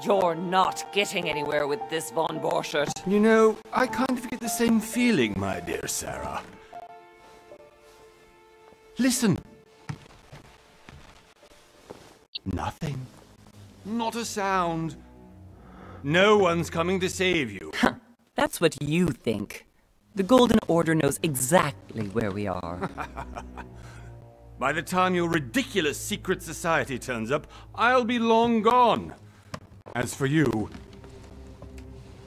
You're not getting anywhere with this, von Borchert. You know, I kind of get the same feeling, my dear Sarah. Listen. Nothing. Not a sound. No one's coming to save you. That's what you think. The Golden Order knows exactly where we are. By the time your ridiculous secret society turns up, I'll be long gone. As for you,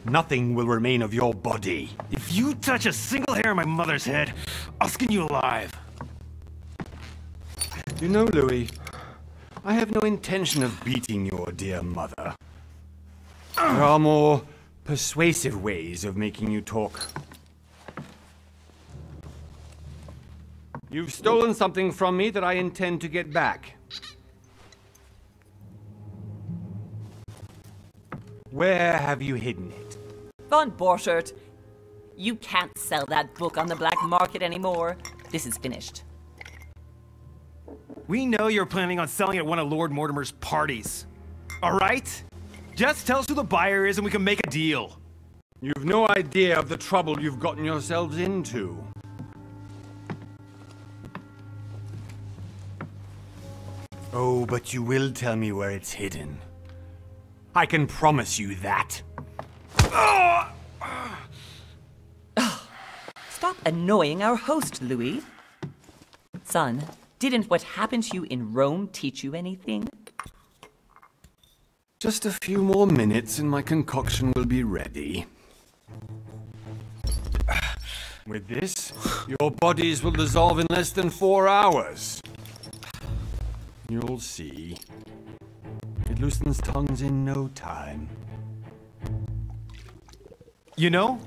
nothing will remain of your body. If you touch a single hair on my mother's head, I'll skin you alive. You know, Louis, I have no intention of beating your dear mother. There are more persuasive ways of making you talk. You've stolen something from me that I intend to get back. Where have you hidden it? Von Borchert, you can't sell that book on the black market anymore. This is finished. We know you're planning on selling at one of Lord Mortimer's parties. All right? Just tell us who the buyer is and we can make a deal. You've no idea of the trouble you've gotten yourselves into. Oh, but you will tell me where it's hidden. I can promise you that. Stop annoying our host, Louis. Son, didn't what happened to you in Rome teach you anything? Just a few more minutes and my concoction will be ready. With this, your bodies will dissolve in less than 4 hours. You'll see. It loosens tongues in no time. You know,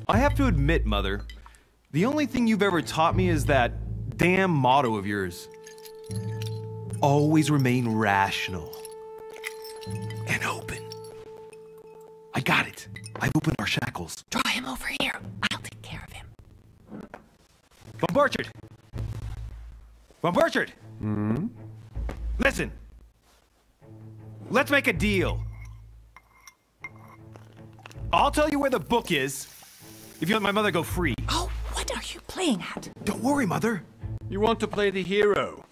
I have to admit, Mother, the only thing you've ever taught me is that damn motto of yours. Always remain rational. And open. I got it. I've opened our shackles. Draw him over here. I'll take care of him. Von Borchert! Von Borchert! Hmm? Listen. Let's make a deal. I'll tell you where the book is if you let my mother go free. Oh, what are you playing at? Don't worry, Mother. You want to play the hero.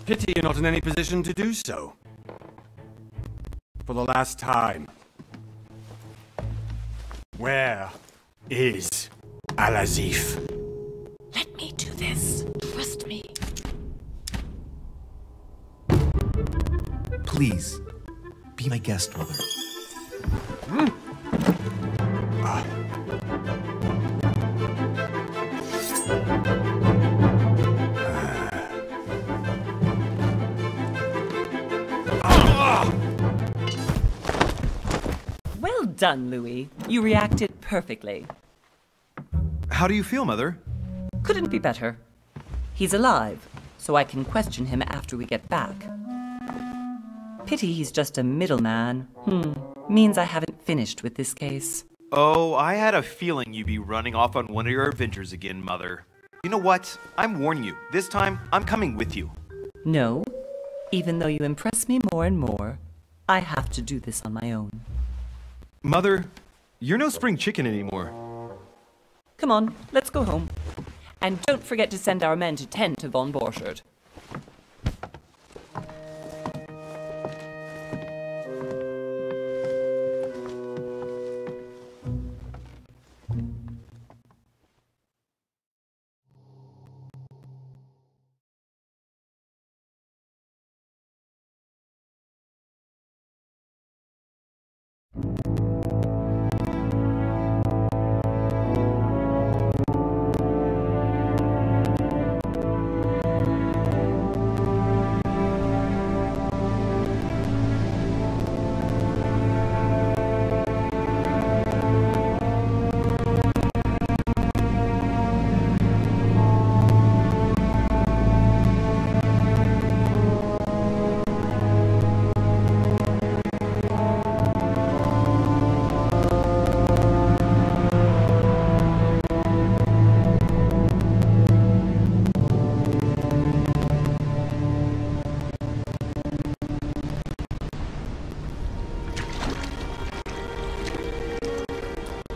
Pity you're not in any position to do so. For the last time. Where is Al-Azif? Let me do this. Trust me. Please, be my guest, Mother. Well done, Louis. You reacted perfectly. How do you feel, Mother? Couldn't be better. He's alive, so I can question him after we get back. Pity he's just a middleman. Means I haven't finished with this case. Oh, I had a feeling you'd be running off on one of your adventures again, Mother. You know what? I'm warning you. This time, I'm coming with you. No. Even though you impress me more and more, I have to do this on my own. Mother, you're no spring chicken anymore. Come on, let's go home. And don't forget to send our men to tend to von Borchert.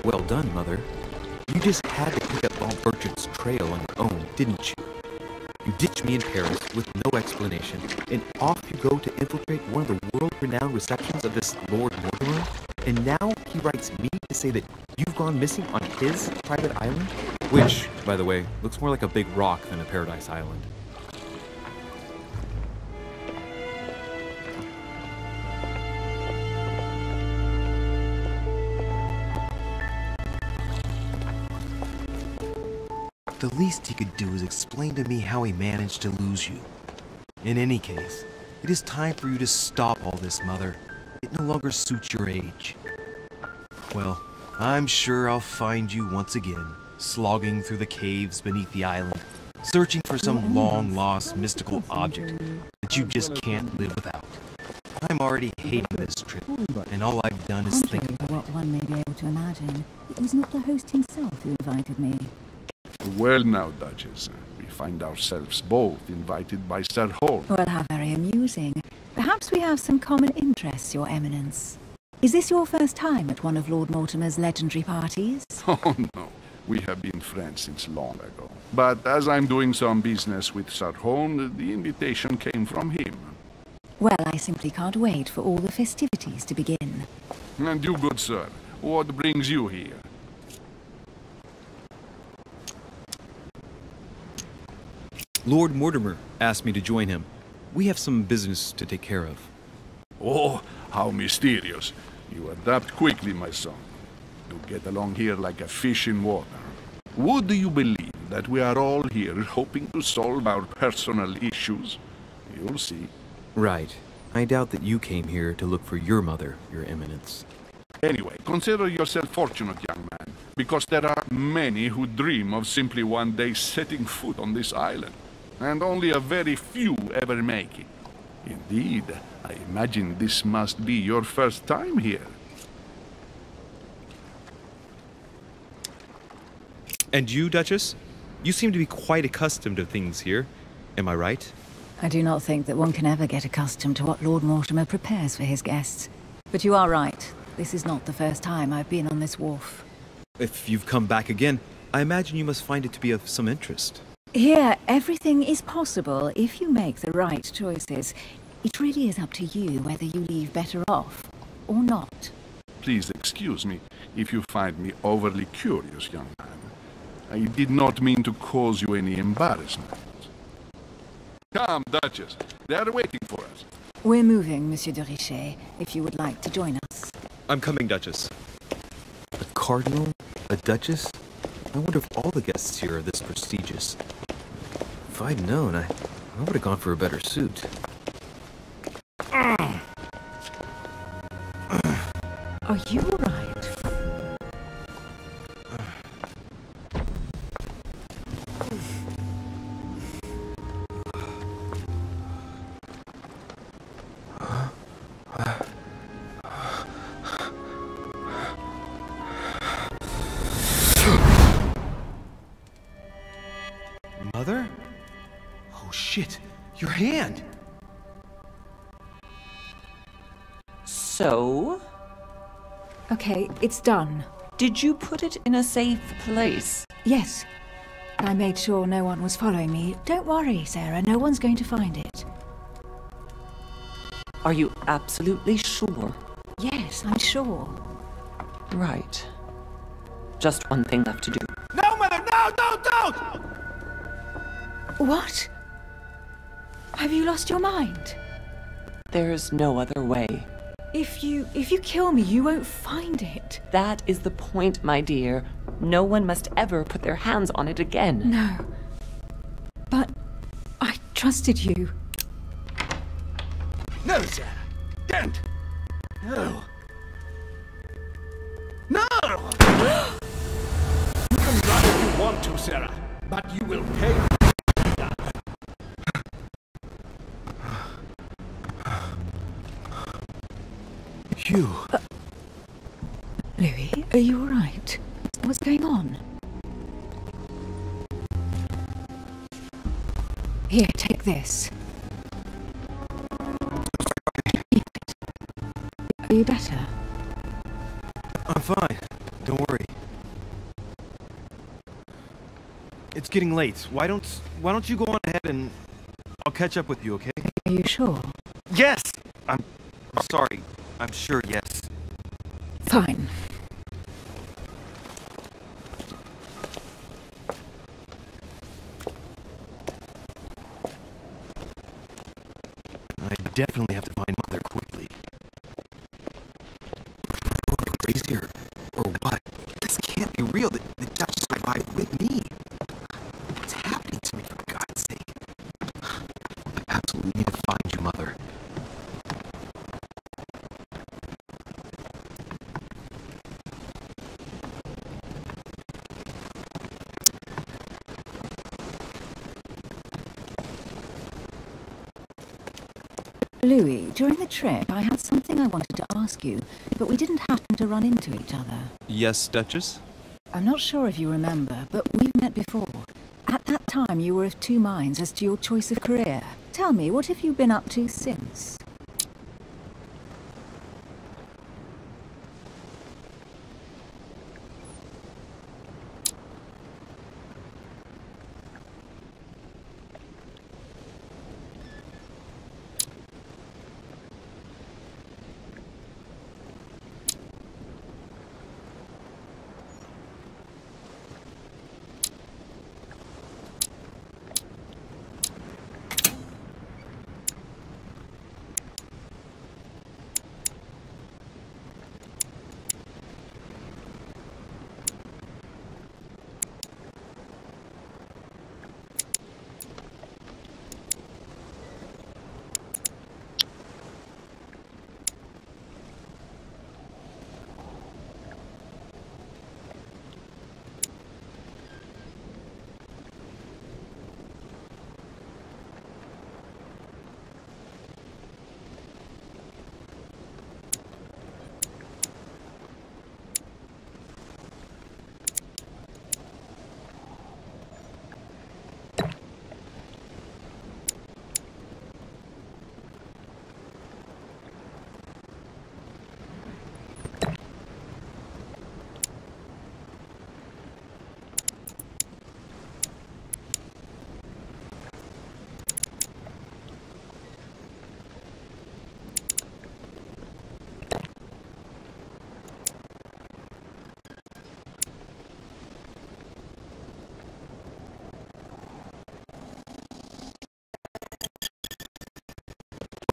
Well done, Mother. You just had to pick up Bob Burchett's trail on your own, didn't you? You ditched me in Paris with no explanation, and off you go to infiltrate one of the world-renowned receptions of this Lord Mortimer? And now he writes me to say that you've gone missing on his private island? Which, by the way, looks more like a big rock than a paradise island. The least he could do is explain to me how he managed to lose you. In any case, it is time for you to stop all this, Mother. It no longer suits your age. Well, I'm sure I'll find you once again, slogging through the caves beneath the island, searching for some long-lost mystical object that you just can't live without. I'm already hating this trip, and all I've done is think Contrary to what one may be able to imagine, it was not the host himself who invited me. Well now, Duchess, we find ourselves both invited by Sir Holm. Well, how very amusing. Perhaps we have some common interests, Your Eminence. Is this your first time at one of Lord Mortimer's legendary parties? Oh no, we have been friends since long ago. But as I'm doing some business with Sir Holm, the invitation came from him. Well, I simply can't wait for all the festivities to begin. And you, good sir, what brings you here? Lord Mortimer asked me to join him. We have some business to take care of. Oh, how mysterious. You adapt quickly, my son. You get along here like a fish in water. Would you believe that we are all here hoping to solve our personal issues? You'll see. Right. I doubt that you came here to look for your mother, Your Eminence. Anyway, consider yourself fortunate, young man, because there are many who dream of simply one day setting foot on this island, and only a very few ever make it. Indeed, I imagine this must be your first time here. And you, Duchess? You seem to be quite accustomed to things here. Am I right? I do not think that one can ever get accustomed to what Lord Mortimer prepares for his guests. But you are right. This is not the first time I've been on this wharf. If you've come back again, I imagine you must find it to be of some interest. Here, everything is possible if you make the right choices. It really is up to you whether you leave better off or not. Please excuse me if you find me overly curious, young man. I did not mean to cause you any embarrassment. Come, Duchess. They are waiting for us. We're moving, Monsieur de Richet, if you would like to join us. I'm coming, Duchess. A cardinal? A duchess? I wonder if all the guests here are this prestigious. If I'd known, I would have gone for a better suit. Are you all right? Mother? Oh shit, your hand! So, Okay, it's done. did you put it in a safe place? Yes. I made sure no one was following me. Don't worry, Sarah, no one's going to find it. Are you absolutely sure? Yes, I'm sure. Right. Just one thing left to do. No, Mother, no, don't! What? Have you lost your mind? There's no other way. If you kill me, you won't find it. That is the point, my dear. No one must ever put their hands on it again. No. But I trusted you. No, Sarah. Don't. No. No! You can run if you want to, Sarah, but you will pay. You. Louis, are you all right? What's going on? Here, take this. Are you better? I'm fine. Don't worry. it's getting late. Why don't you go on ahead and I'll catch up with you, okay? Are you sure? Yes! I'm sorry. I'm sure, yes. Fine. I definitely have to find Mother quickly. Crazy or what? This can't be real. The Duchess survived with me. What's happening to me, for God's sake? I absolutely need to find you, Mother. Louis, during the trip, I had something I wanted to ask you, but we didn't happen to run into each other. Yes, Duchess? I'm not sure if you remember, but we've met before. At that time, you were of two minds as to your choice of career. Tell me, what have you been up to since?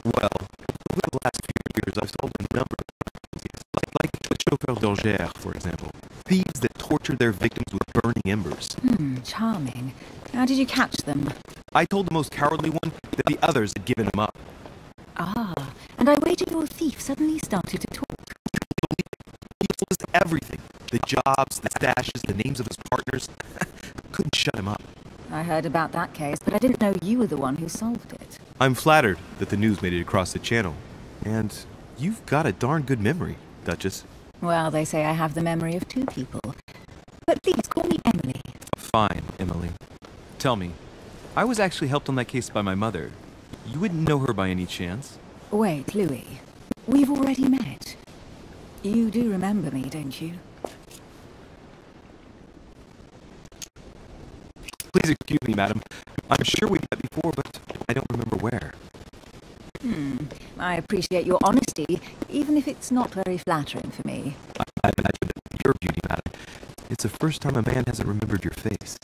Well, over the last few years, I've solved a number of crimes, like the chauffeur d'Alger, for example. Thieves that tortured their victims with burning embers. Charming. How did you catch them? I told the most cowardly one that the others had given him up. Ah, and I waited your thief suddenly started to talk. He told us everything. The jobs, the stashes, the names of his partners. Couldn't shut him up. I heard about that case, but I didn't know you were the one who solved it. I'm flattered that the news made it across the channel. And you've got a darn good memory, Duchess. Well, they say I have the memory of two people. But please call me Emily. Fine, Emily. Tell me, I was actually helped on that case by my mother. You wouldn't know her by any chance? Wait, Louis. We've already met. You do remember me, don't you? Please excuse me, madam. I'm sure we've met before, but I don't remember where. I appreciate your honesty, even if it's not very flattering for me. I imagine that your beauty, madam. It's the first time a man hasn't remembered your face.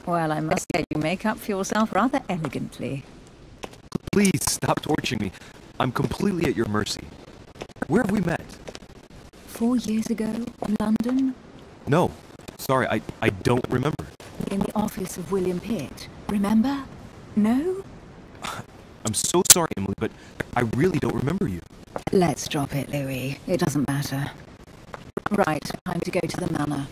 Well, I must say you make up for yourself rather elegantly. Please stop torturing me. I'm completely at your mercy. Where have we met? 4 years ago, in London, No. Sorry, I don't remember. in the office of William Pitt. Remember? No? I'm so sorry, Emily, but I really don't remember you. Let's drop it, Louis. It doesn't matter. Right, time to go to the manor.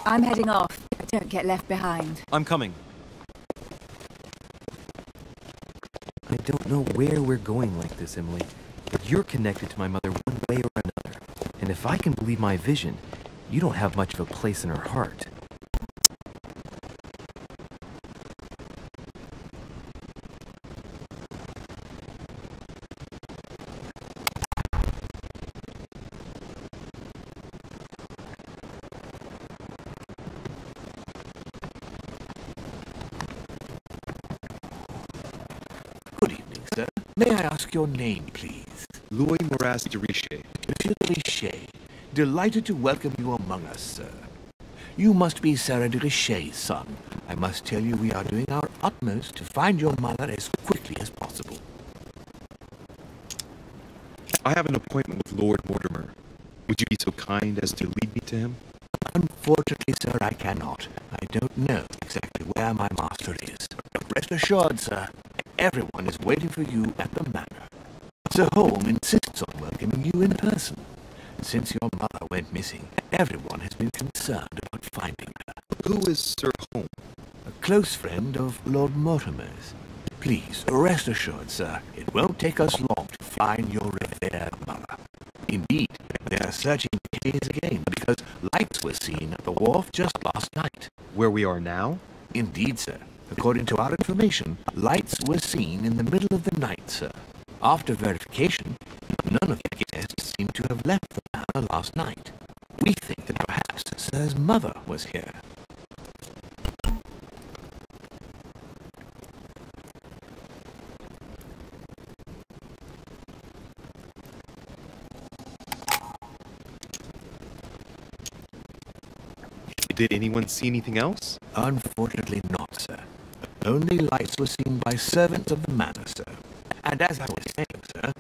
I'm heading off. Don't get left behind. I'm coming. don't know where we're going like this, Emily, but you're connected to my mother one way or another. And if I can believe my vision, you don't have much of a place in her heart. Good evening, sir. May I ask your name, please? Louis Moraz de Richer. Monsieur de Richer. Delighted to welcome you among us, sir. You must be Sarah de Richer's son. I must tell you we are doing our utmost to find your mother as quickly as possible. I have an appointment with Lord Mortimer. Would you be so kind as to lead me to him? Unfortunately, sir, I cannot. I don't know exactly where my master is. But rest assured, sir, everyone is waiting for you at the manor. Sir Holm insists on welcoming you in person. Since your mother went missing, everyone has been concerned about finding her. Who is Sir Holm? A close friend of Lord Mortimer's. Please, rest assured, sir, it won't take us long to find your revered mother. Indeed, they are searching the caves again because lights were seen at the wharf just last night. Where we are now? Indeed, sir. According to our information, lights were seen in the middle of the night, sir. After verification, none of the guests seem to have left the manor last night. We think that perhaps Sir's mother was here. Did anyone see anything else? Unfortunately not, sir. Only lights were seen by servants of the manor, sir. And as I was saying, sir,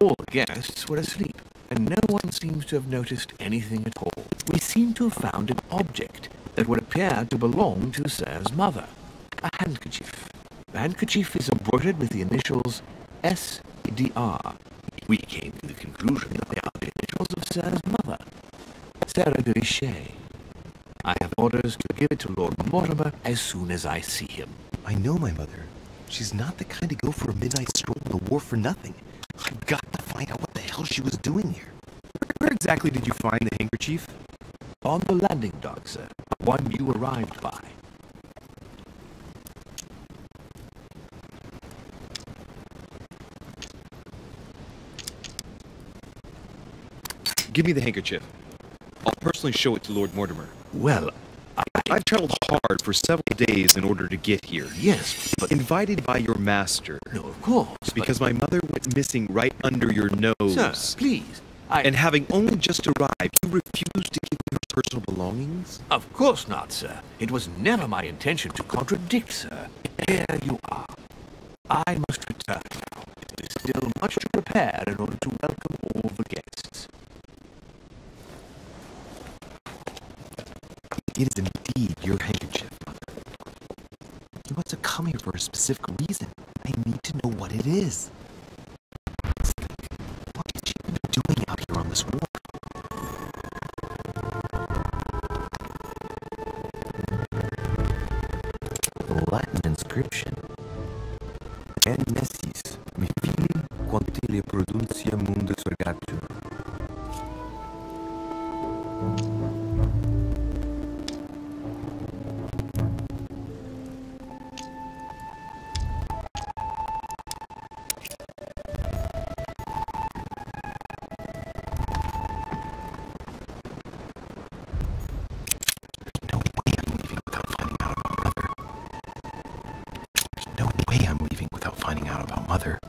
all the guests were asleep, and no one seems to have noticed anything at all. We seem to have found an object that would appear to belong to Sir's mother. A handkerchief. The handkerchief is embroidered with the initials S.D.R. We came to the conclusion that they are the initials of Sir's mother, Sarah de Richer. I have orders to give it to Lord Mortimer as soon as I see him. I know my mother. She's not the kind to go for a midnight stroll on the wharf for nothing. I've got to find out what the hell she was doing here. Where exactly did you find the handkerchief? On the landing dock, sir. One you arrived by. Give me the handkerchief. I'll personally show it to Lord Mortimer. Well, I've traveled hard for several days in order to get here. yes, but... Invited by your master. No, of course, Because my mother went missing right under your nose. Sir, please. And having only just arrived, you refused to give me her personal belongings? Of course not, sir. It was never my intention to contradict, sir. Here you are. I must return now. There is still much to prepare in order to welcome all the guests. It is indeed your handkerchief, Mother. You must have come here for a specific reason. I need to know what it is. What is she even doing out here on this wharf? The Latin inscription. En messis, mi fili, quanti le produncia mundus ergatio. Finding out about Mother.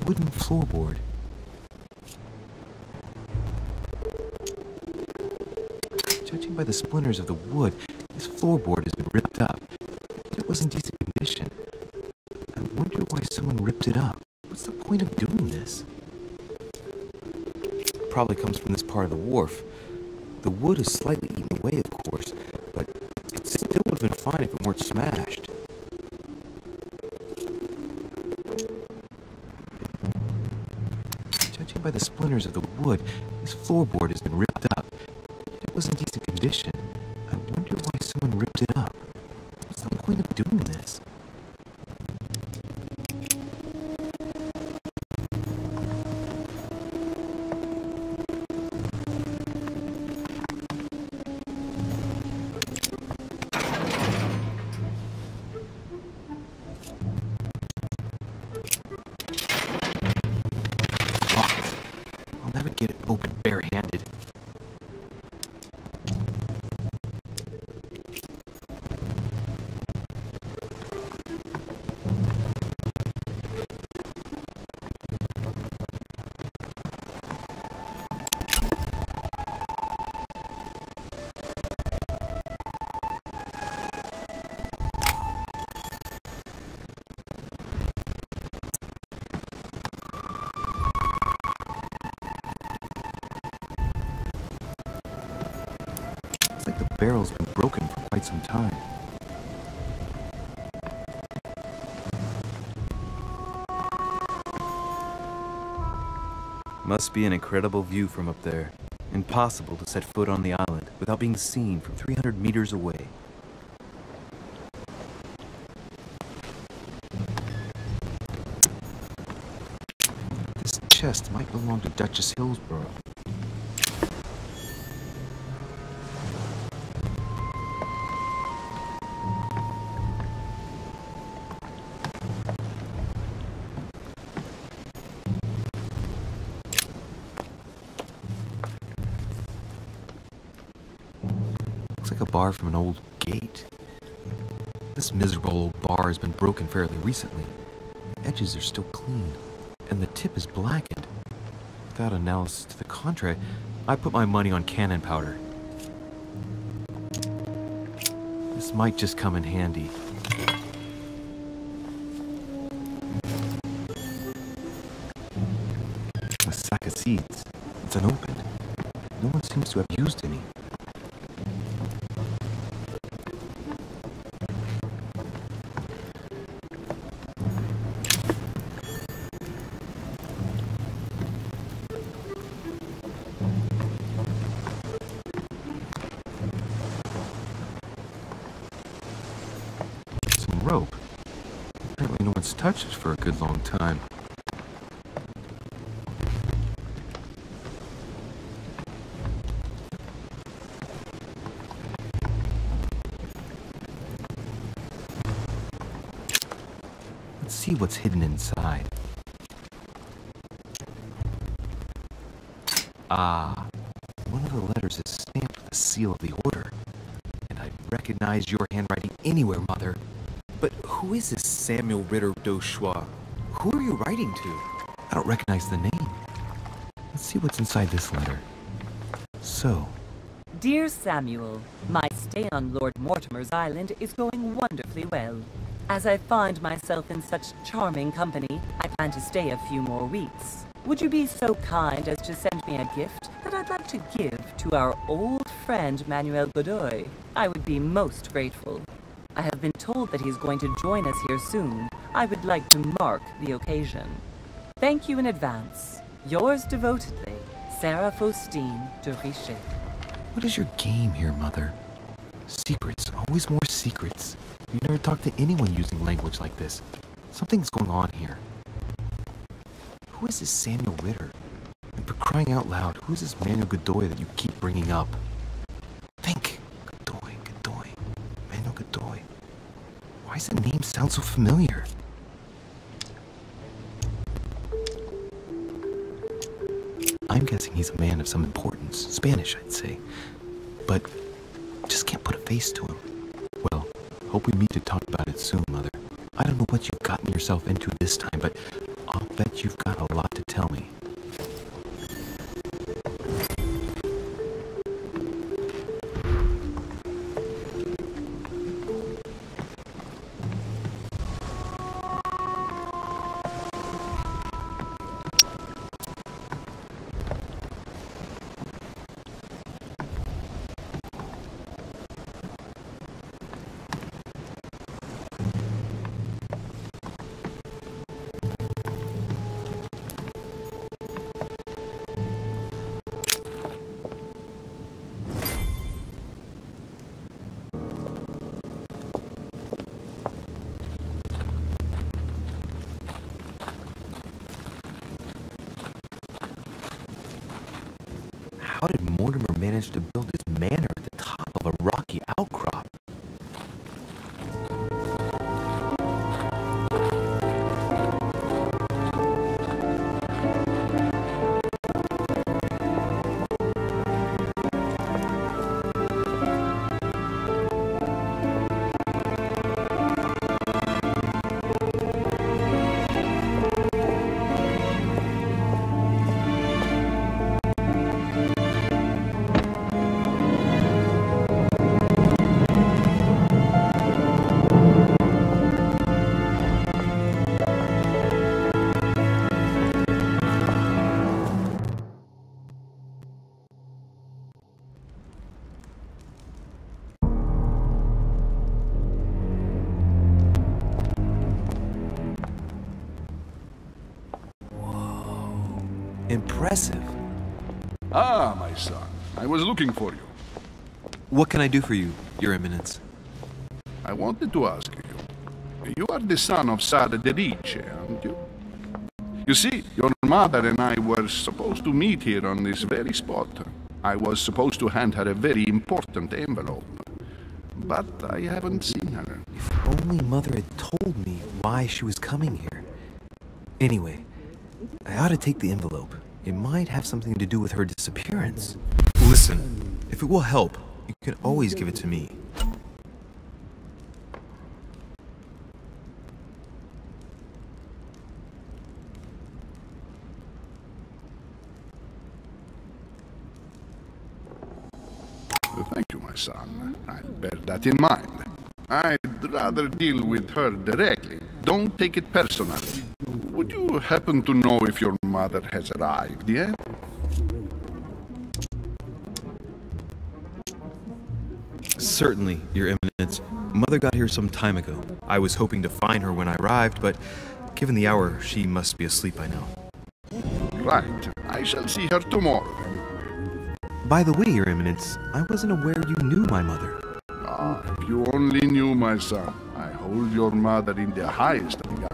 wooden floorboard. Judging by the splinters of the wood, this floorboard has been ripped up. It was in decent condition. I wonder why someone ripped it up. What's the point of doing this? Probably comes from this part of the wharf. The wood is slightly eaten away, of course, but it still would have been fine if it weren't smashed. Judging by the splinters of the wood, this floorboard has been ripped up. It was in decent condition. I wonder why someone ripped it up. What's the point of doing this? I'll never get it open barehanded. Like the barrel's been broken for quite some time. Must be an incredible view from up there. Impossible to set foot on the island without being seen from 300 meters away. This chest might belong to Duchess Hillsborough. Looks like a bar from an old gate. This miserable old bar has been broken fairly recently. The edges are still clean, and the tip is blackened. Without analysis to the contrary, I put my money on cannon powder. This might just come in handy. A sack of seeds. It's unopened. No one seems to have used any. Some rope. Apparently no one's touched it for a good long time. Let's see what's hidden inside. Ah, one of the letters is stamped with the seal of the order. And I recognize your handwriting anywhere, Mother. But who is this Samuel Ritter d'Auchois? Who are you writing to? I don't recognize the name. Let's see what's inside this letter. So, Dear Samuel, my stay on Lord Mortimer's island is going wonderfully well. As I find myself in such charming company, I plan to stay a few more weeks. Would you be so kind as to send me a gift that I'd like to give to our old friend Manuel Godoy? I would be most grateful. I have been told that he's going to join us here soon. I would like to mark the occasion. Thank you in advance. Yours devotedly, Sarah Faustine de Richet. what is your game here, Mother? Secrets, always more secrets. You never talk to anyone using language like this. Something's going on here. Who is this Samuel Ritter? And for crying out loud, who is this Manuel Godoy that you keep bringing up? Think. Godoy. Manuel Godoy. Why does the name sound so familiar? I'm guessing he's a man of some importance. Spanish, I'd say. But just can't put a face to him. Well, hope we meet to talk about it soon, Mother. I don't know what you've gotten yourself into this time, but I'll bet you've got a lot to tell me. How did Mortimer manage to build his manor at the top of a rocky outcrop? Impressive. Ah, my son. I was looking for you. What can I do for you, Your Eminence? I wanted to ask you. You are the son of Sara de Riche, aren't you? You see, your mother and I were supposed to meet here on this very spot. I was supposed to hand her a very important envelope. But I haven't seen her. If only Mother had told me why she was coming here. Anyway, I ought to take the envelope. It might have something to do with her disappearance. Listen, if it will help, you can always give it to me. Thank you, my son. I'll bear that in mind. I'd rather deal with her directly. Don't take it personally. Would you happen to know if your mother has arrived yet? Certainly, Your Eminence. Mother got here some time ago. I was hoping to find her when I arrived, but given the hour, she must be asleep by now. Right. I shall see her tomorrow. By the way, Your Eminence, I wasn't aware you knew my mother. Ah, if you only knew, my son. I hold your mother in the highest regard.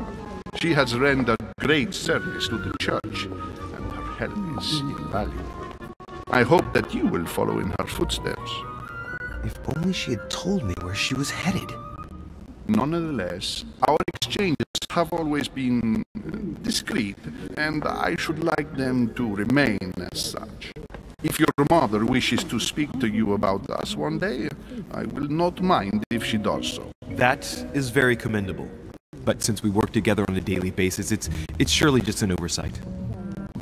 She has rendered great service to the church, and her help is invaluable. I hope that you will follow in her footsteps. If only she had told me where she was headed. Nonetheless, our exchanges have always been discreet, and I should like them to remain as such. If your mother wishes to speak to you about us one day, I will not mind if she does so. That is very commendable. But since we work together on a daily basis, it's surely just an oversight.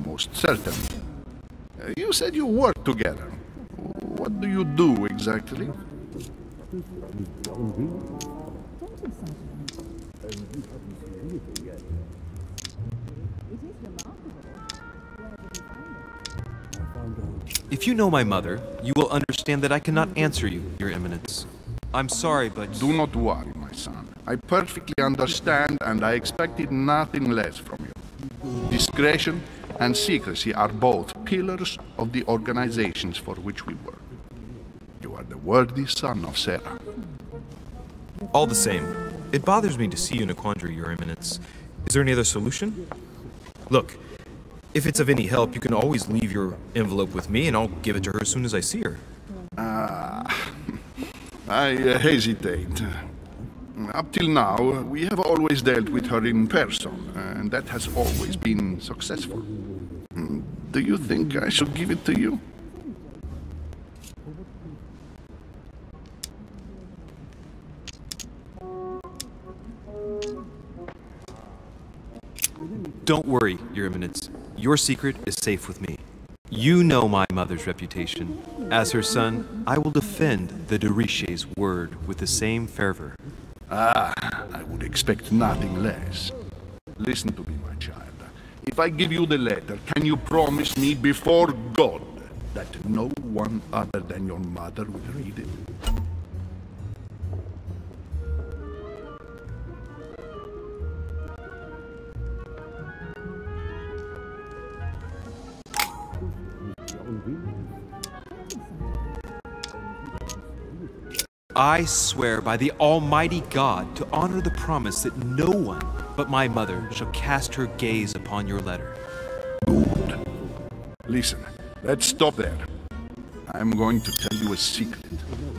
Most certainly. You said you work together. What do you do exactly? If you know my mother, you will understand that I cannot answer you, Your Eminence. I'm sorry, but... Do not worry, my son. I perfectly understand, and I expected nothing less from you. Discretion and secrecy are both pillars of the organizations for which we work. You are the worthy son of Sarah. All the same, it bothers me to see you in a quandary, Your Eminence. Is there any other solution? Look, if it's of any help, you can always leave your envelope with me, and I'll give it to her as soon as I see her. I hesitate. Up till now, we have always dealt with her in person, and that has always been successful. Do you think I should give it to you? Don't worry, Your Eminence. Your secret is safe with me. You know my mother's reputation. As her son, I will defend the de Richet's word with the same fervor. Ah, I would expect nothing less. Listen to me, my child. If I give you the letter, can you promise me before God that no one other than your mother will read it? I swear by the Almighty God to honor the promise that no one but my mother shall cast her gaze upon your letter. Good. Listen, let's stop there. I'm going to tell you a secret,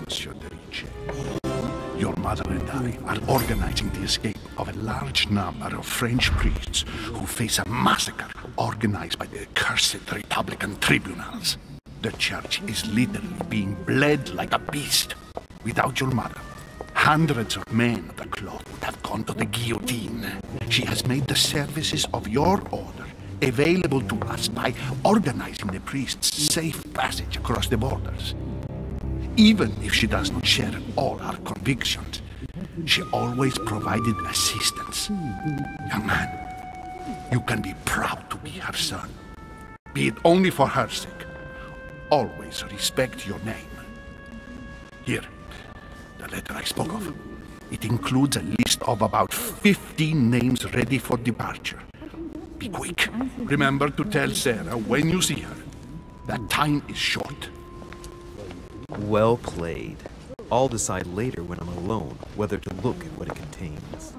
Monsieur de Richet. Your mother and I are organizing the escape of a large number of French priests who face a massacre organized by the accursed Republican tribunals. The church is literally being bled like a beast. Without your mother, hundreds of men of the cloth would have gone to the guillotine. She has made the services of your order available to us by organizing the priests' safe passage across the borders. Even if she does not share all our convictions, she always provided assistance. Young man, you can be proud to be her son. Be it only for her sake. Always respect your name. Here. The letter I spoke of. It includes a list of about 15 names ready for departure. Be quick. Remember to tell Sarah when you see her that time is short. Well played. I'll decide later when I'm alone whether to look at what it contains.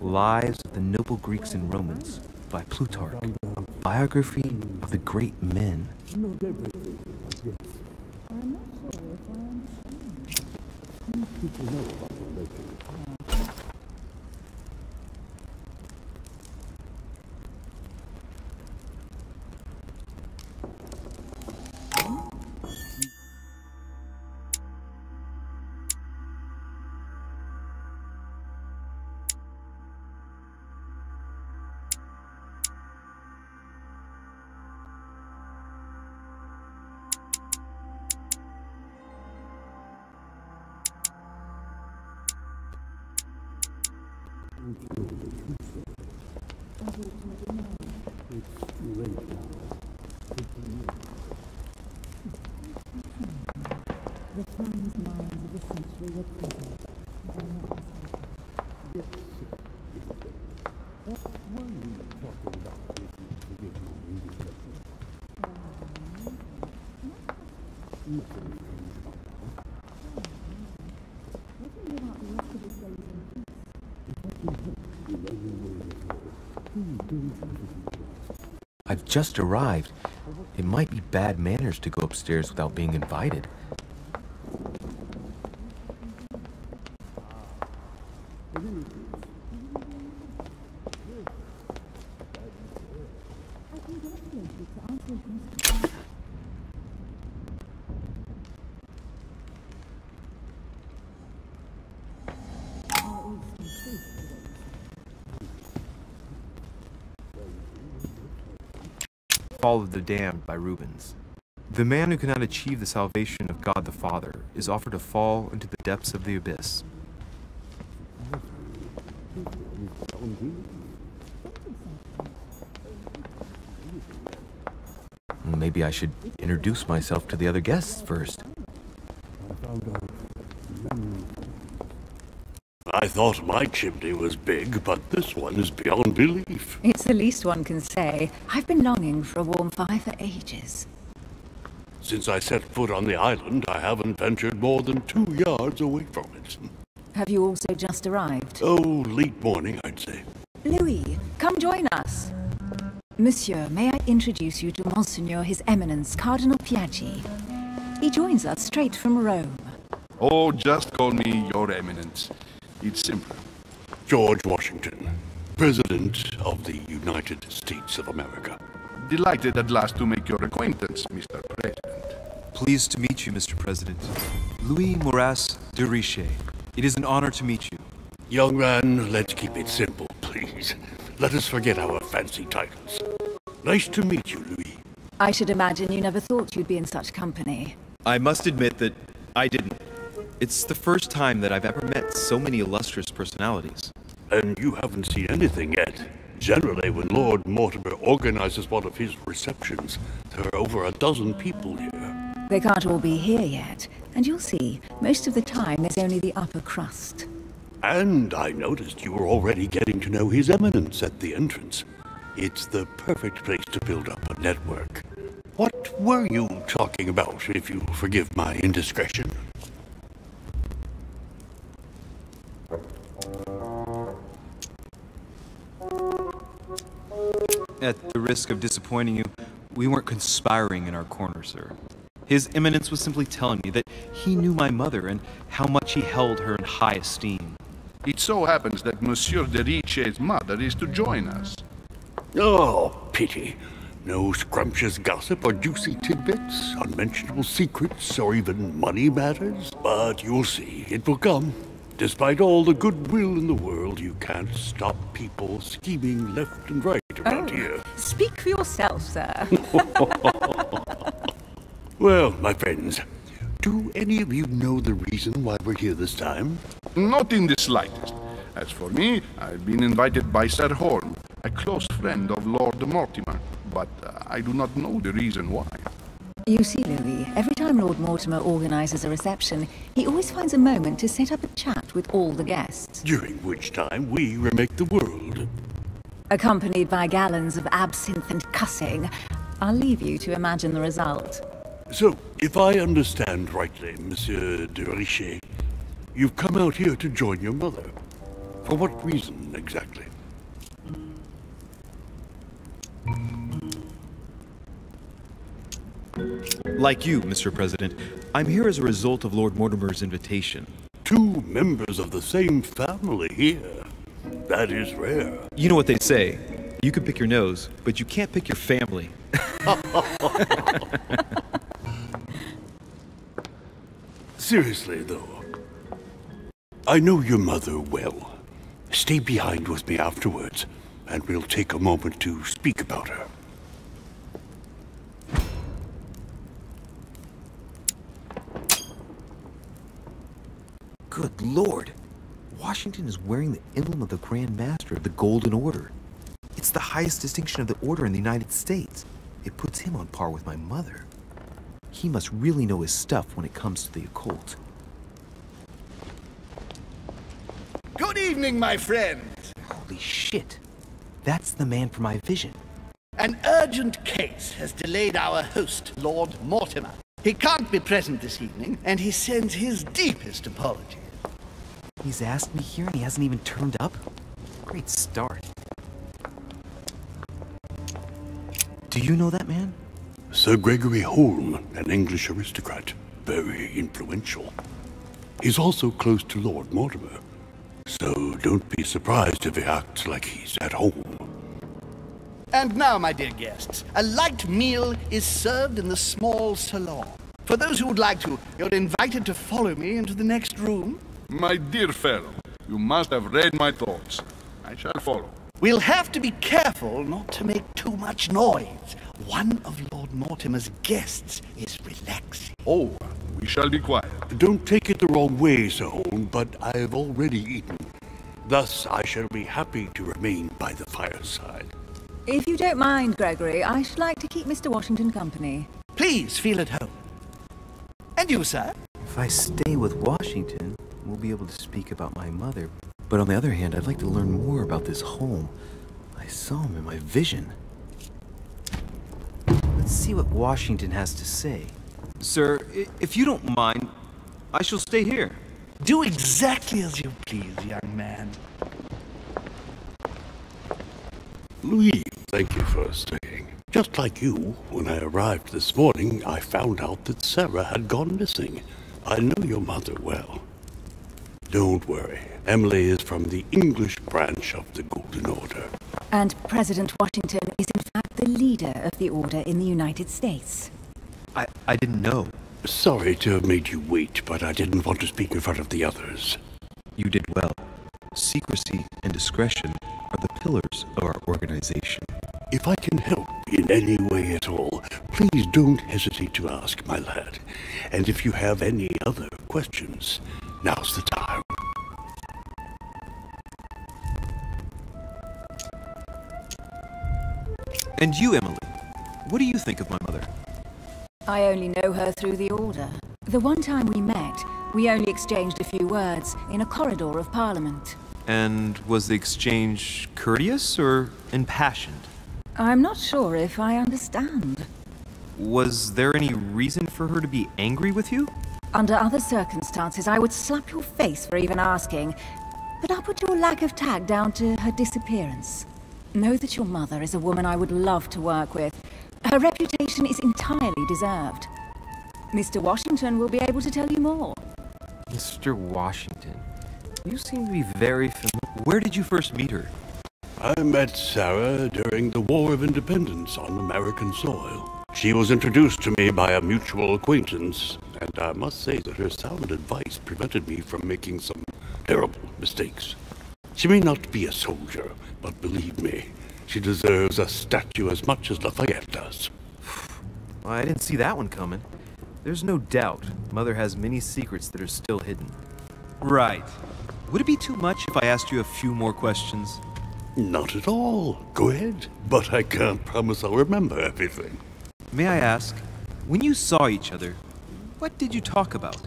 Lives of the Noble Greeks and Romans by Plutarch, a biography of the great men. I've just arrived. It might be bad manners to go upstairs without being invited. Fall of the Damned by Rubens. The man who cannot achieve the salvation of God the Father is offered to fall into the depths of the abyss. Maybe I should introduce myself to the other guests first. I thought my chimney was big, but this one is beyond belief. It's the least one can say. I've been longing for a warm fire for ages. Since I set foot on the island, I haven't ventured more than 2 yards away from it. Have you also just arrived? Oh, late morning, I'd say. Louis, come join us. Monsieur, may I introduce you to Monseigneur His Eminence, Cardinal Piaggi? He joins us straight from Rome. Oh, just call me Your Eminence. It's simple. George Washington, President of the United States of America. Delighted at last to make your acquaintance, Mr. President. Pleased to meet you, Mr. President. Louis Moras de Richet. It is an honor to meet you. Young man, let's keep it simple, please. Let us forget our fancy titles. Nice to meet you, Louis. I should imagine you never thought you'd be in such company. I must admit that I didn't. It's the first time that I've ever met so many illustrious personalities. And you haven't seen anything yet. Generally, when Lord Mortimer organizes one of his receptions, there are over a dozen people here. They can't all be here yet, and you'll see, most of the time there's only the upper crust. And I noticed you were already getting to know His Eminence at the entrance. It's the perfect place to build up a network. What were you talking about, if you forgive my indiscretion? At the risk of disappointing you, we weren't conspiring in our corner, sir. His Eminence was simply telling me that he knew my mother and how much he held her in high esteem. It so happens that Monsieur de Richet's mother is to join us. Oh, pity. No scrumptious gossip or juicy tidbits, unmentionable secrets, or even money matters. But you'll see, it will come. Despite all the goodwill in the world, you can't stop people scheming left and right around here. Speak for yourself, sir. Well, my friends, do any of you know the reason why we're here this time? Not in the slightest. As for me, I've been invited by Sir Horn, a close friend of Lord Mortimer, but I do not know the reason why. You see, Louis, every time Lord Mortimer organizes a reception, he always finds a moment to set up a chat with all the guests. During which time we remake the world. Accompanied by gallons of absinthe and cussing. I'll leave you to imagine the result. So, if I understand rightly, Monsieur de Richet, you've come out here to join your mother. For what reason, exactly? Like you, Mr. President, I'm here as a result of Lord Mortimer's invitation. Two members of the same family here. That is rare. You know what they say. You can pick your nose, but you can't pick your family. Seriously, though. I know your mother well. Stay behind with me afterwards, and we'll take a moment to speak about her. Good Lord! Washington is wearing the emblem of the Grand Master of the Golden Order. It's the highest distinction of the Order in the United States. It puts him on par with my mother. He must really know his stuff when it comes to the occult. Good evening, my friend. Holy shit! That's the man for my vision. An urgent case has delayed our host, Lord Mortimer. He can't be present this evening, and he sends his deepest apologies. He's asked me here and he hasn't even turned up? Great start. Do you know that man? Sir Gregory Holm, an English aristocrat, very influential. He's also close to Lord Mortimer, so don't be surprised if he acts like he's at home. And now, my dear guests, a light meal is served in the small salon. For those who would like to, you're invited to follow me into the next room. My dear fellow, you must have read my thoughts. I shall follow. We'll have to be careful not to make too much noise. One of Lord Mortimer's guests is relaxing. Oh, we shall be quiet. Don't take it the wrong way, Sir Holm, but I've already eaten. Thus, I shall be happy to remain by the fireside. If you don't mind, Gregory, I should like to keep Mr. Washington company. Please feel at home. And you, sir? If I stay with Washington, we'll be able to speak about my mother. But on the other hand, I'd like to learn more about this home. I saw him in my vision. Let's see what Washington has to say. Sir, if you don't mind, I shall stay here. Do exactly as you please, young man. Louis, thank you for staying. Just like you, when I arrived this morning, I found out that Sarah had gone missing. I know your mother well. Don't worry. Emily is from the English branch of the Golden Order. And President Washington is in fact the leader of the Order in the United States. I didn't know. Sorry to have made you wait, but I didn't want to speak in front of the others. You did well. Secrecy and discretion are the pillars of our organization. If I can help in any way at all, please don't hesitate to ask, my lad. And if you have any other questions, now's the time. And you, Emily, what do you think of my mother? I only know her through the Order. The one time we met, we only exchanged a few words in a corridor of Parliament. And was the exchange courteous or impassioned? I'm not sure if I understand. Was there any reason for her to be angry with you? Under other circumstances, I would slap your face for even asking, but I'll put your lack of tact down to her disappearance. Know that your mother is a woman I would love to work with. Her reputation is entirely deserved. Mr. Washington will be able to tell you more. Mr. Washington? You seem to be very familiar. Where did you first meet her? I met Sarah during the War of Independence on American soil. She was introduced to me by a mutual acquaintance, and I must say that her sound advice prevented me from making some terrible mistakes. She may not be a soldier, but believe me, she deserves a statue as much as Lafayette does. Well, I didn't see that one coming. There's no doubt Mother has many secrets that are still hidden. Right. Would it be too much if I asked you a few more questions? Not at all. Go ahead. But I can't promise I'll remember everything. May I ask, when you saw each other, what did you talk about?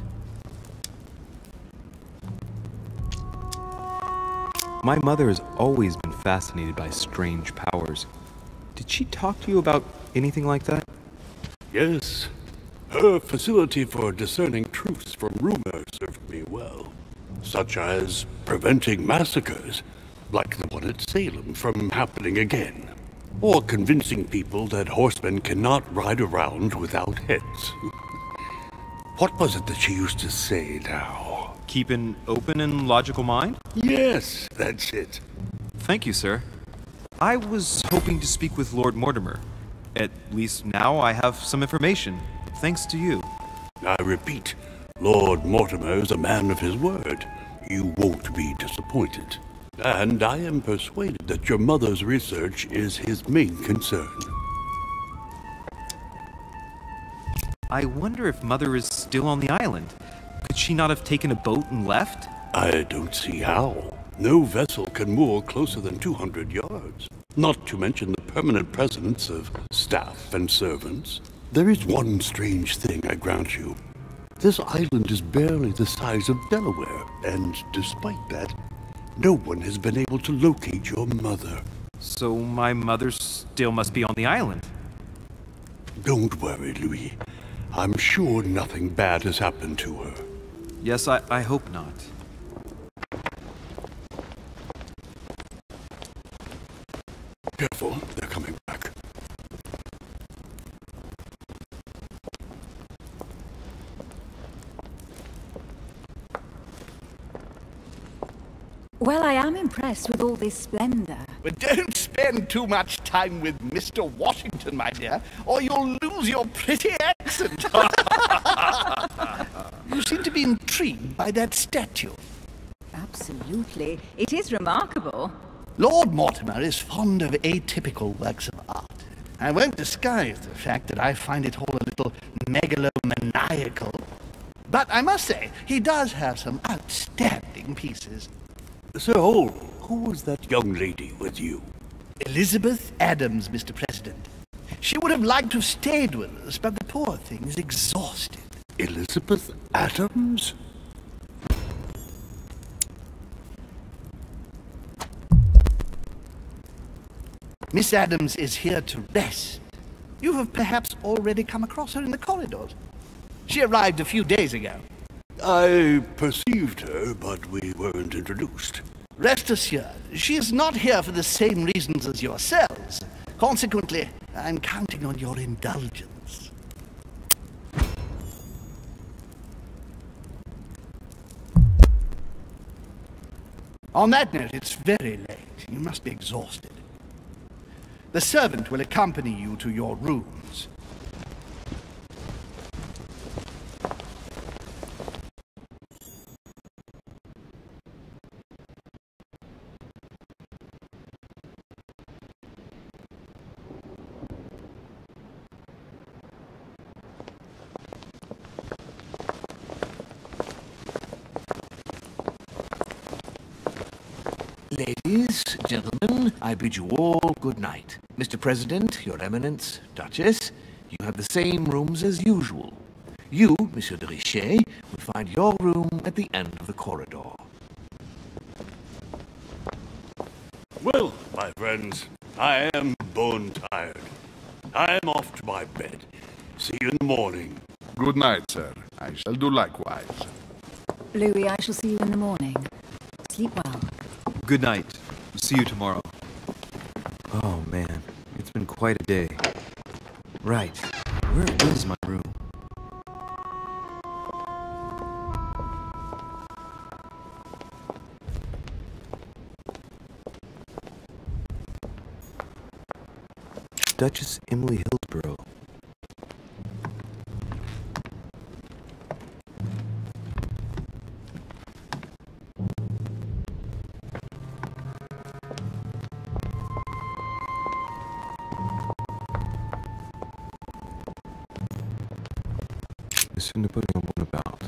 My mother has always been fascinated by strange powers. Did she talk to you about anything like that? Yes. Her facility for discerning truths from rumor served me well, such as preventing massacres, like the one at Salem, from happening again, or convincing people that horsemen cannot ride around without heads. What was it that she used to say now? Keep an open and logical mind? Yes, that's it. Thank you, sir. I was hoping to speak with Lord Mortimer. At least now I have some information, thanks to you. I repeat, Lord Mortimer is a man of his word. You won't be disappointed. And I am persuaded that your mother's research is his main concern. I wonder if Mother is still on the island. Could she not have taken a boat and left? I don't see how. No vessel can moor closer than 200 yards. Not to mention the permanent presence of staff and servants. There is one strange thing, I grant you. This island is barely the size of Delaware, and despite that, no one has been able to locate your mother. So my mother still must be on the island? Don't worry, Louis. I'm sure nothing bad has happened to her. Yes, I hope not. Careful, they're coming back. Well, I am impressed with all this splendor. But don't spend too much time with Mr. Washington, my dear, or you'll lose your pretty accent. You seem to be intrigued by that statue. Absolutely. It is remarkable. Lord Mortimer is fond of atypical works of art. I won't disguise the fact that I find it all a little megalomaniacal. But I must say, he does have some outstanding pieces. So, who was that young lady with you? Elizabeth Adams, Mr. President. She would have liked to have stayed with us, but the poor thing is exhausted. Elizabeth Adams? Miss Adams is here to rest. You have perhaps already come across her in the corridors. She arrived a few days ago. I perceived her, but we weren't introduced. Rest assured, she is not here for the same reasons as yourselves. Consequently, I'm counting on your indulgence. On that note, it's very late. You must be exhausted. The servant will accompany you to your rooms. Ladies, gentlemen, I bid you all good night. Mr. President, Your Eminence, Duchess, you have the same rooms as usual. You, Monsieur de Richet, will find your room at the end of the corridor. Well, my friends, I am bone tired. I am off to my bed. See you in the morning. Good night, sir. I shall do likewise. Louis, I shall see you in the morning. Sleep well. Good night. See you tomorrow. Oh man, it's been quite a day. Right, where is my room? Duchess Emily Hillsborough. Monsieur Napoleon Bonaparte.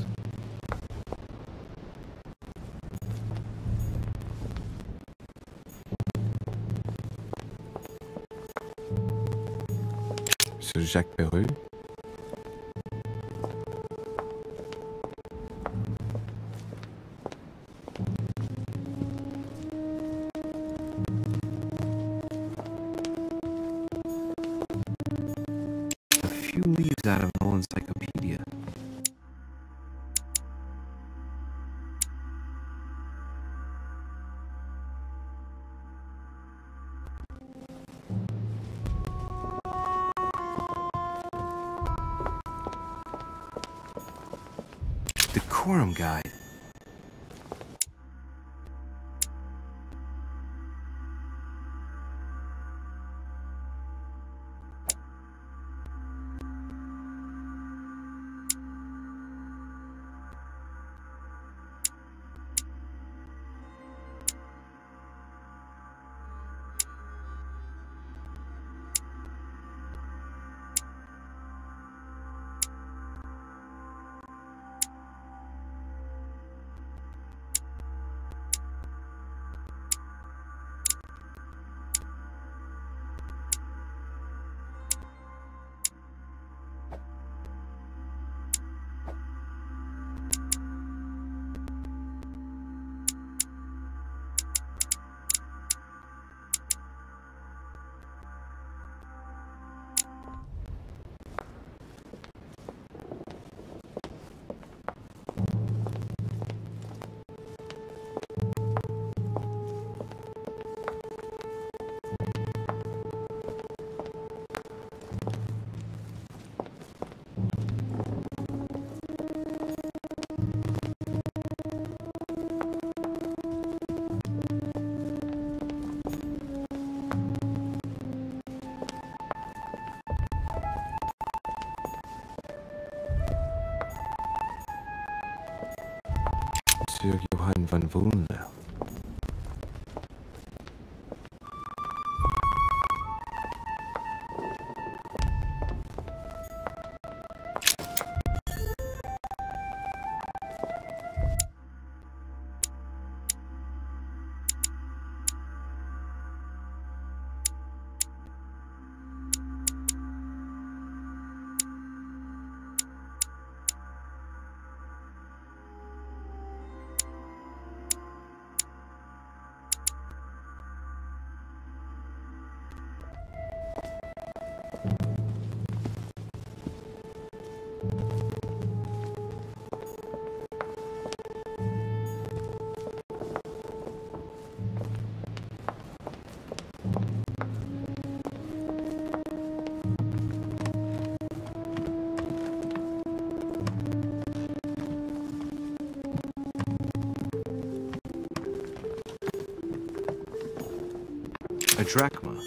Monsieur Jacques Perru. A few leaves out of an old encyclopedia. Decorum Guide. Monsieur Johann van Volner. drachma.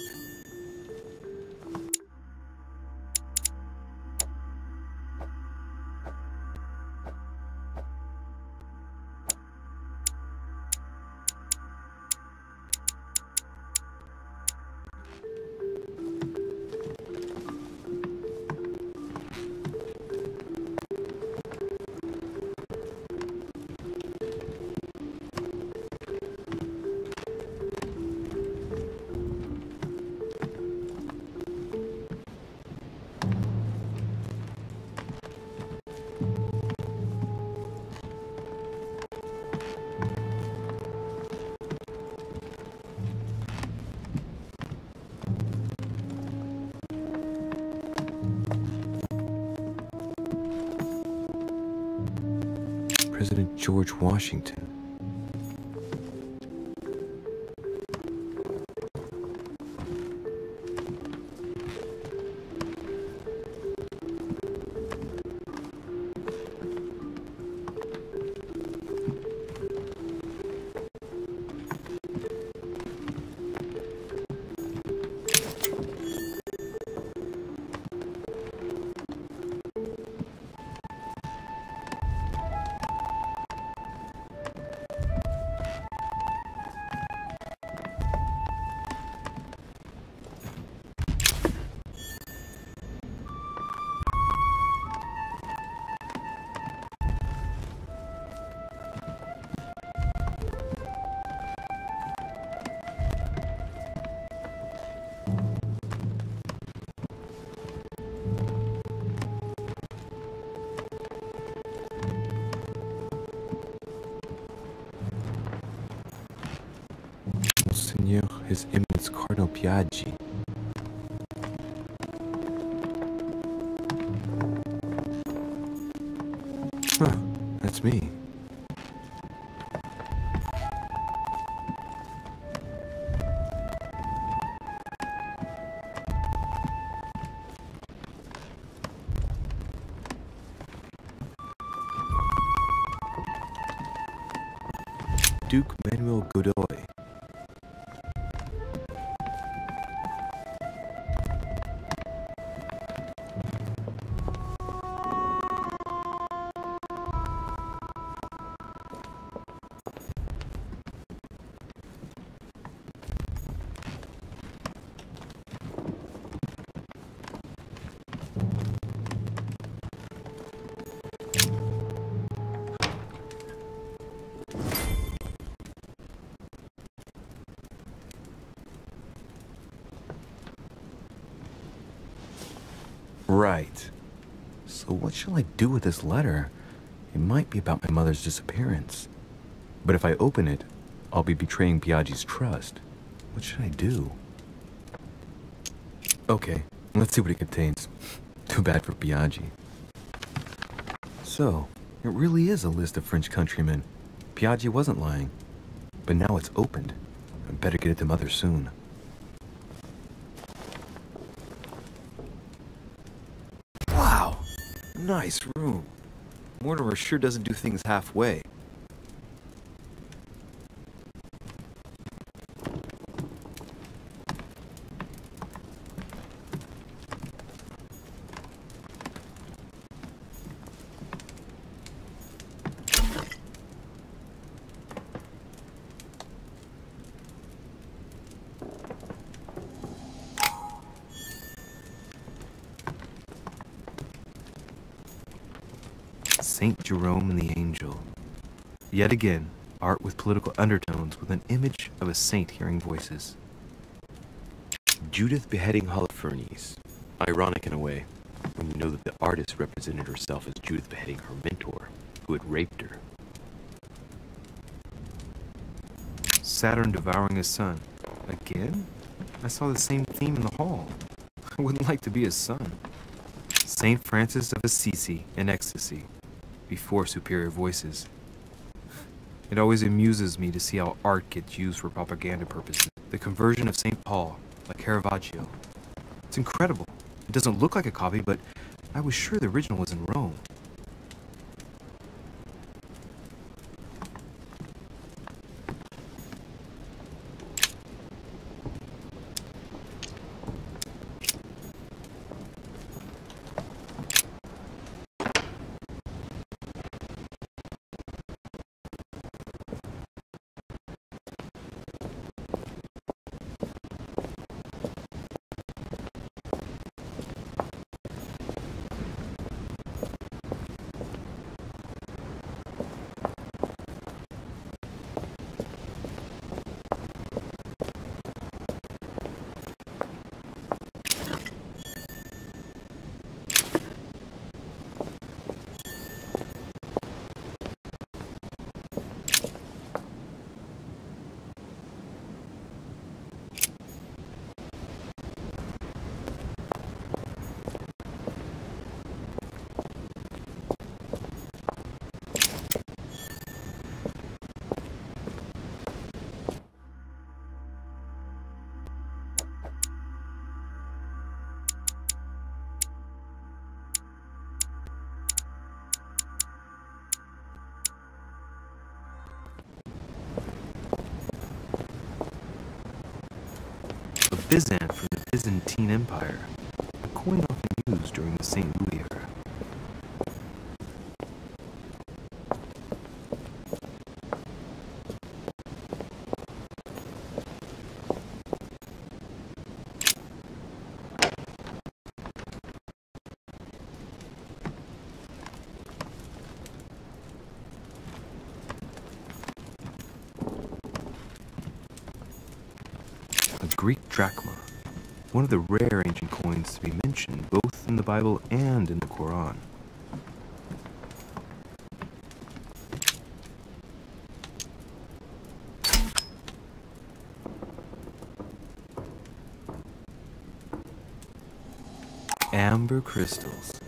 President George Washington. Monseigneur His Eminence Cardinal Piaggi. Huh, that's me. Duke Manuel Godoy. Right. So what shall I do with this letter? It might be about my mother's disappearance. But if I open it, I'll be betraying Piaggi's trust. What should I do? Okay, let's see what it contains. Too bad for Piaggi. So, it really is a list of French countrymen. Piaggi wasn't lying. But now it's opened. I better get it to Mother soon. Wow! Nice room. Mortimer sure doesn't do things halfway. Saint Jerome and the Angel. Yet again, art with political undertones with an image of a saint hearing voices. Judith beheading Holofernes. Ironic in a way, when you know that the artist represented herself as Judith beheading her mentor, who had raped her. Saturn devouring his son. Again? I saw the same theme in the hall. I wouldn't like to be his son. Saint Francis of Assisi in ecstasy. Before superior voices. It always amuses me to see how art gets used for propaganda purposes. The conversion of St. Paul, like Caravaggio. It's incredible. It doesn't look like a copy, but I was sure the original was in Rome. Byzant from the Byzantine Empire, a coin often used during the St. Louis era. A Greek drachma, one of the rare ancient coins to be mentioned both in the Bible and in the Quran. Amber crystals.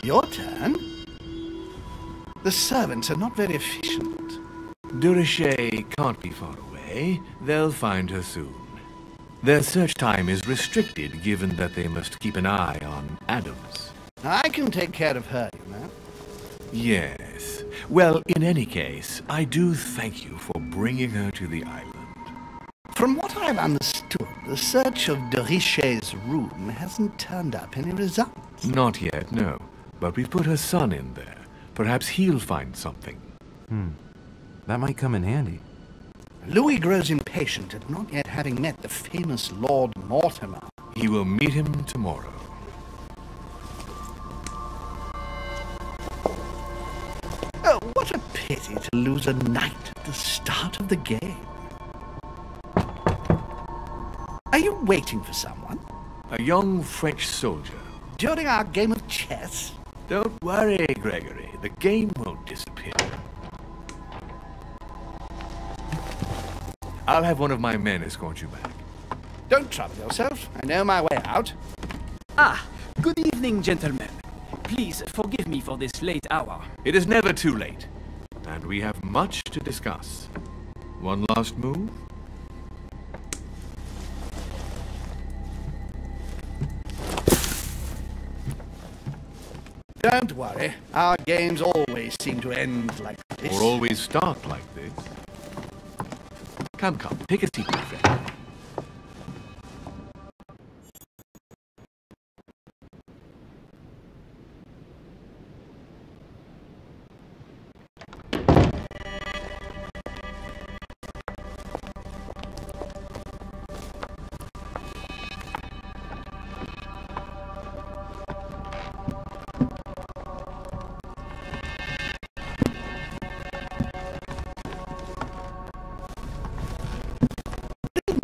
Your turn? The servants are not very efficient. Durocher can't be far away. They'll find her soon. Their search time is restricted, given that they must keep an eye on Adams. I can take care of her, you know. Yes. Well, in any case, I do thank you for bringing her to the island. From what I've understood, the search of Durocher's room hasn't turned up any results. Not yet, no. But we've put her son in there. Perhaps he'll find something. That might come in handy. Louis grows impatient at not yet having met the famous Lord Mortimer. He will meet him tomorrow. Oh, what a pity to lose a knight at the start of the game. Are you waiting for someone? A young French soldier. During our game of chess? Don't worry, Gregory. The game won't disappear. I'll have one of my men escort you back. Don't trouble yourself. I know my way out. Ah, good evening, gentlemen. Please forgive me for this late hour. It is never too late. And we have much to discuss. One last move? Don't worry. Our games always seem to end like that. this. Or always start like this. Come, take a seat, my friend.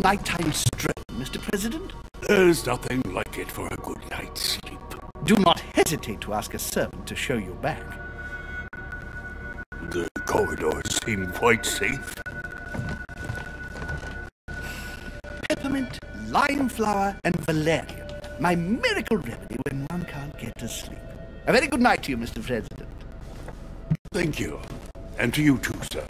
Nighttime stroll, Mr. President? There's nothing like it for a good night's sleep. Do not hesitate to ask a servant to show you back. The corridors seem quite safe. Peppermint, lime flower, and valerian. My miracle remedy when one can't get to sleep. A very good night to you, Mr. President. Thank you. And to you too, sir.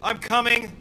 I'm coming.